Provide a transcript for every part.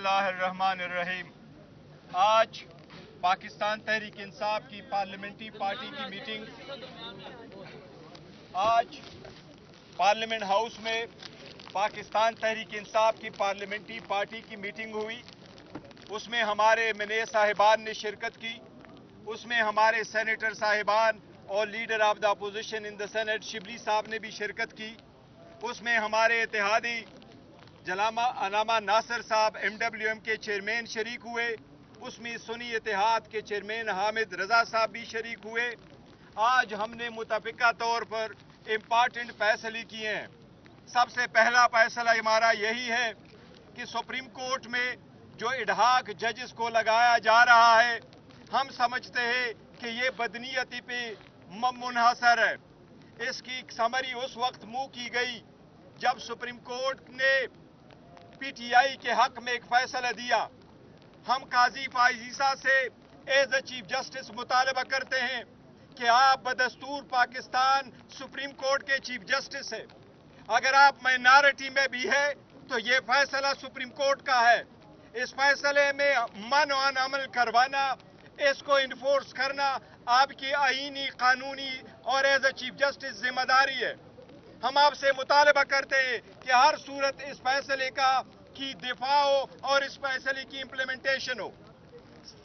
बिस्मिल्लाहिर्रहमानिर्रहीम। आज पाकिस्तान तहरीक इंसाफ की पार्लियामेंट्री पार्टी की मीटिंग आज पार्लियामेंट हाउस में पाकिस्तान तहरीक इंसाफ की पार्लियामेंट्री पार्टी की मीटिंग हुई। उसमें हमारे एमएनए साहिबान ने शिरकत की। उसमें हमारे सेनेटर साहिबान और leader of the opposition in the senate Shibli साहब ने भी शिरकत की। उसमें हमारे इत्तेहादी अलामा नासिर साहब MWM के चेयरमैन शरीक हुए। उसमें सुन्नी इत्तेहाद के चेयरमैन हामिद रजा साहब भी शरीक हुए। आज हमने मुतफ़िका तौर पर इम्पॉर्टेंट फैसले किए हैं। सबसे पहला फैसला हमारा यही है कि सुप्रीम कोर्ट में जो इडहाक जजेस को लगाया जा रहा है, हम समझते हैं कि ये बदनीयती पे मुनहसर है। इसकी समरी उस वक्त मुंह की गई जब सुप्रीम कोर्ट ने PTI के हक में एक फैसला दिया। हम काजी फाइजीसा से एज ए चीफ जस्टिस मुतालबा करते हैं कि आप बदस्तूर पाकिस्तान सुप्रीम कोर्ट के चीफ जस्टिस है। अगर आप माइनॉरिटी में भी है तो ये फैसला सुप्रीम कोर्ट का है। इस फैसले में मन अमल करवाना, इसको इन्फोर्स करना आपकी आईनी, कानूनी और एज ए चीफ जस्टिस जिम्मेदारी है। हम आपसे मुतालबा करते हैं कि हर सूरत इस फैसले की दिफा हो और इस फैसले की इम्प्लीमेंटेशन हो।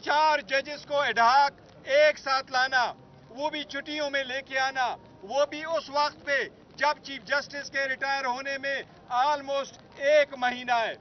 4 जजेस को इडहाक एक साथ लाना, वो भी छुट्टियों में लेके आना, वो भी उस वक्त पे जब चीफ जस्टिस के रिटायर होने में ऑलमोस्ट 1 महीना है।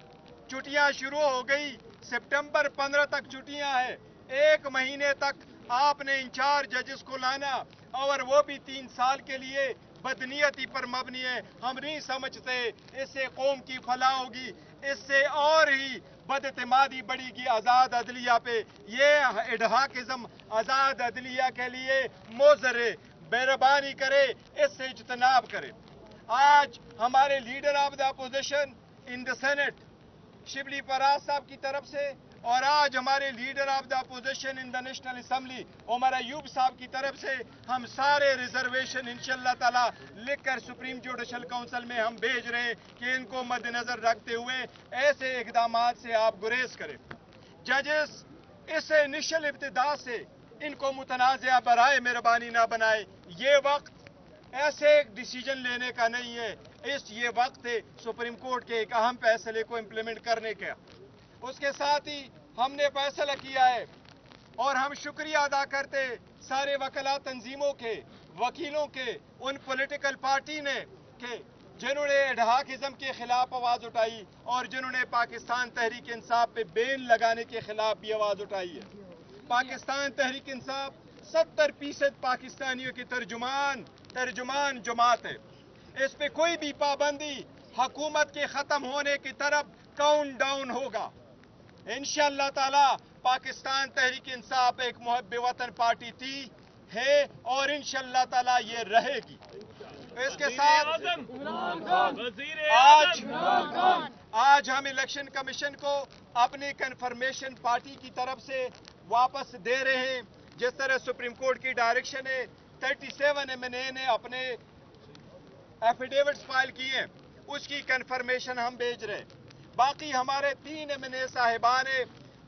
छुट्टियां शुरू हो गई, सितंबर 15 तक छुट्टियां हैं। 1 महीने तक आपने इन 4 जजेस को लाना और वो भी 3 साल के लिए बदनीयती पर मबनी है। हम नहीं समझते इससे कौम की फलाह होगी, इससे और ही बदतमादी बढ़ेगी आज़ाद अदलिया पे। ये इडहाकिज्म आज़ाद अदलिया के लिए मोज़र है। मेहरबानी करे, इससे इज्तनाब करे। आज हमारे leader of the opposition in the senate Shibli Faraz साहब की तरफ से और आज हमारे leader of the opposition in the national assembly Umar Ayub साहब की तरफ से हम सारे रिजर्वेशन इंशाअल्लाह ताला लिखकर सुप्रीम जुडिशल काउंसिल में हम भेज रहे हैं कि इनको मद्देनजर रखते हुए ऐसे इकदाम से आप गुरेज करें। जजेस इस इनिशियल इब्तिदा से इनको मुतनाज़ा बराए मेहरबानी ना बनाए। ये वक्त ऐसे डिसीजन लेने का नहीं है, ये वक्त है सुप्रीम कोर्ट के एक अहम फैसले को इम्प्लीमेंट करने का। उसके साथ ही हमने फैसला किया है और हम शुक्रिया अदा करते सारे वकला तंजीमों के, वकीलों के, उन पॉलिटिकल पार्टी ने के जिन्होंने इडहाकिज्म के खिलाफ आवाज उठाई और जिन्होंने पाकिस्तान तहरीक इंसाफ पे बैन लगाने के खिलाफ भी आवाज उठाई है। पाकिस्तान तहरीक इंसाफ 70% पाकिस्तानियों की तर्जुमान जमात है। इस पे कोई भी पाबंदी हुकूमत के खत्म होने की तरफ काउंट डाउन होगा। इंशाअल्लाह ताला पाकिस्तान तहरीक इंसाफ एक मुहब्बे वतन पार्टी थी, है और इंशाअल्लाह ताला ये रहेगी। इसके साथ आज हम इलेक्शन कमीशन को अपनी कन्फर्मेशन पार्टी की तरफ से वापस दे रहे हैं। जिस तरह सुप्रीम कोर्ट की डायरेक्शन है, 37 MNA ने अपने एफिडेविट्स फाइल किए, उसकी कन्फर्मेशन हम भेज रहे हैं। बाकी हमारे 3 MNA साहिबान है,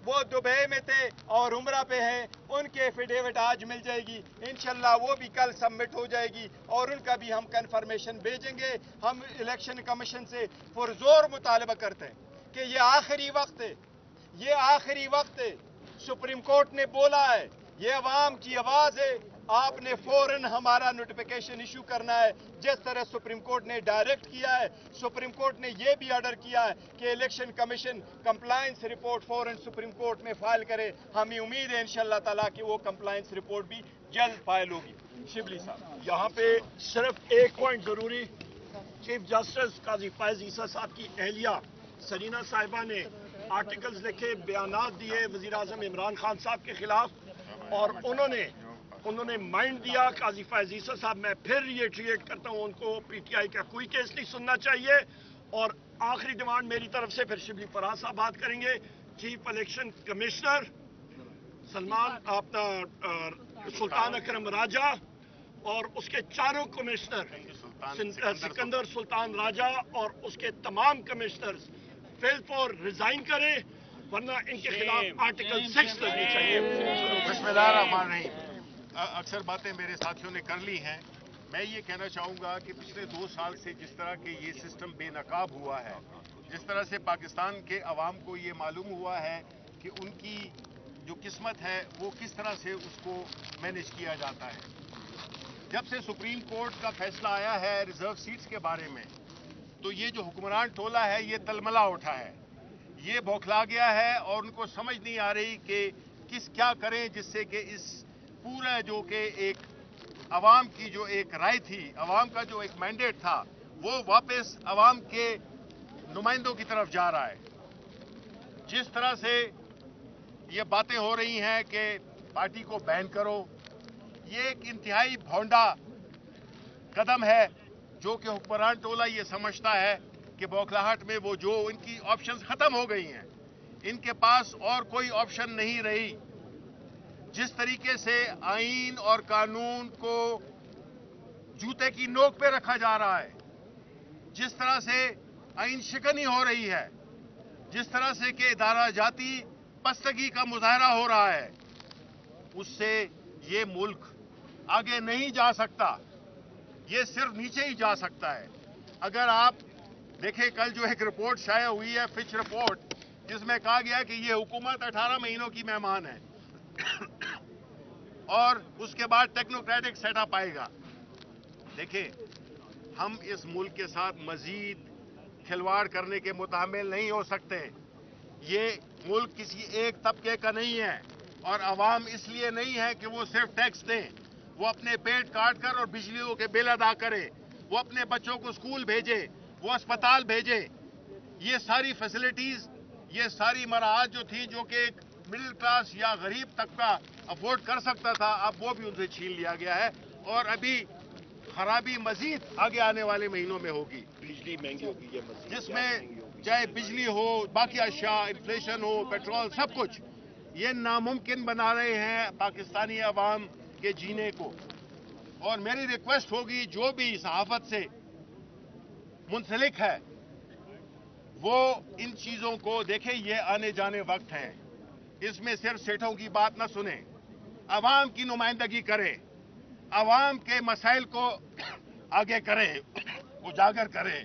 वो दुबई में थे और उम्रा पे हैं, उनके एफिडेविट आज मिल जाएगी। इंशाल्लाह वो भी कल सबमिट हो जाएगी और उनका भी हम कन्फर्मेशन भेजेंगे। हम इलेक्शन कमीशन से पुरजोर मुतालबा करते हैं कि ये आखिरी वक्त है, ये आखिरी वक्त है। सुप्रीम कोर्ट ने बोला है, ये अवाम की आवाज़ है, आपने फौरन हमारा नोटिफिकेशन इशू करना है। जिस तरह सुप्रीम कोर्ट ने डायरेक्ट किया है, सुप्रीम कोर्ट ने यह भी ऑर्डर किया है कि इलेक्शन कमीशन कंप्लायंस रिपोर्ट फौरन सुप्रीम कोर्ट में फाइल करे। हमें उम्मीद है इंशाअल्लाह ताला कि वो कंप्लायंस रिपोर्ट भी जल्द फाइल होगी। शिबली साहब, यहाँ पे सिर्फ एक पॉइंट जरूरी, चीफ जस्टिस काजी फैज ईसा साहब की अहलिया सरीना साहिबा ने आर्टिकल्स लिखे, बयानात दिए वजीर आजम इमरान खान साहब के खिलाफ और उन्होंने माइंड दिया। काजी फैज ईसा साहब, मैं फिर रिएट्रिएट करता हूँ, उनको PTI का कोई केस नहीं सुनना चाहिए। और आखिरी डिमांड मेरी तरफ से, फिर शिबली फराज साहब बात करेंगे, चीफ इलेक्शन कमिश्नर सुल्तान अकरम राजा और उसके चारों कमिश्नर सिकंदर सुल्तान राजा और उसके तमाम कमिश्नर्स फिल फॉर रिजाइन करें ورنہ ان کے خلاف آرٹیکل 6 لگنی چاہیے. بسم اکثر باتیں میرے ساتھیوں نے کر لی ہیں. میں یہ کہنا چاہوں گا کہ پچھلے 2 سال سے جس طرح کے یہ سسٹم بے نقاب ہوا ہے، جس طرح سے پاکستان کے عوام کو یہ معلوم ہوا ہے کہ ان کی جو قسمت ہے وہ کس طرح سے اس کو مینیج کیا جاتا ہے. جب سے سپریم کورٹ کا فیصلہ آیا ہے ریزرو سیٹس کے بارے میں، تو یہ جو حکمران ٹولہ ہے یہ تلملا اٹھا ہے، یہ بوکھلا گیا ہے اور ان کو سمجھ نہیں آ رہی کہ کیا کریں جس سے کہ اس پورا جو کہ ایک عوام کی جو ایک رائے تھی، عوام کا جو ایک مینڈیٹ تھا، وہ واپس عوام کے نمائندوں کی طرف جا رہا ہے. جس طرح سے یہ باتیں ہو رہی ہیں کہ پارٹی کو بین کرو، یہ ایک انتہائی بھونڈا قدم ہے جو کہ حکمران ٹولہ یہ سمجھتا ہے کہ بوکھلاہٹ میں وہ جو ان کی آپشنز ختم ہو گئی ہیں، ان کے پاس اور کوئی آپشن نہیں رہی. جس طریقے سے آئین اور قانون کو جوتے کی نوک پہ رکھا جا رہا ہے، جس طرح سے آئین شکنی ہو رہی ہے، جس طرح سے کہ ادارہ جاتی پستگی کا مظاہرہ ہو رہا ہے، اس سے یہ ملک آگے نہیں جا سکتا. یہ صرف نیچے ہی جا سکتا ہے. اگر آپ دیکھیں کل جو ایک رپورٹ شائع ہوئی ہے، فچ رپورٹ، جس میں کہا گیا کہ یہ حکومت 18 مہینوں کی مہمان ہے اور اس کے بعد ٹیکنوکریٹک سیٹ اپ آئے گا. دیکھیں، ہم اس ملک کے ساتھ مزید کھلواڑ کرنے کے متحمل نہیں ہو سکتے. یہ ملک کسی ایک طبقے کا نہیں ہے اور عوام اس لیے نہیں ہے کہ وہ صرف ٹیکس دیں، وہ اپنے پیٹ کاٹ کر اور بجلیوں کے بل ادا کریں، وہ اپنے بچوں کو اسکول بھیجیں، وہ اسپتال بھیجیں. یہ ساری فیسلٹیز، یہ ساری مراحت جو تھیں جو کہ ایک مڈل کلاس یا غریب طبقہ افورڈ کر سکتا تھا، اب وہ بھی ان سے چھین لیا گیا ہے اور ابھی خرابی مزید آگے آنے والے مہینوں میں ہوگی. بجلی مہنگی ہوگی، جس میں چاہے بجلی ہو، باقی اشیاء، انفلیشن ہو، پیٹرول، سب کچھ یہ ناممکن بنا رہے ہیں پاکستانی عوام کے جینے کو. اور میری ریکویسٹ ہوگی جو بھی صحافت سے منسلک ہے وہ ان چیزوں کو دیکھیں. یہ آنے جانے وقت ہے، اس میں صرف سیٹھوں کی بات نہ سنیں، عوام کی نمائندگی کریں، عوام کے مسائل کو آگے کریں، اجاگر کریں.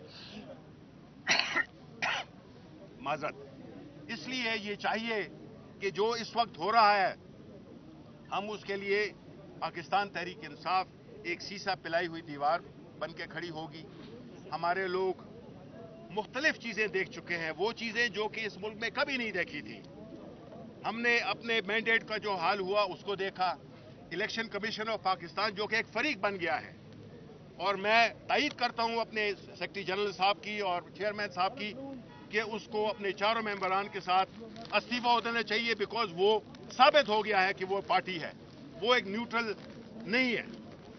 معذرت. اس لیے یہ چاہیے کہ جو اس وقت ہو رہا ہے، ہم اس کے لیے پاکستان تحریک انصاف ایک سیسا پلائی ہوئی دیوار بن کے کھڑی ہوگی. ہمارے لوگ مختلف چیزیں دیکھ چکے ہیں، وہ چیزیں جو کہ اس ملک میں کبھی نہیں دیکھی تھی. ہم نے اپنے مینڈیٹ کا جو حال ہوا اس کو دیکھا. الیکشن کمیشن آف پاکستان جو کہ ایک فریق بن گیا ہے، اور میں تائید کرتا ہوں اپنے سیکرٹری جنرل صاحب کی اور چیئرمین صاحب کی کہ اس کو اپنے چاروں ممبران کے ساتھ استعفیٰ دینا چاہیے، بیکاز وہ ثابت ہو گیا ہے کہ وہ پارٹی ہے، وہ ایک نیوٹرل نہیں ہے.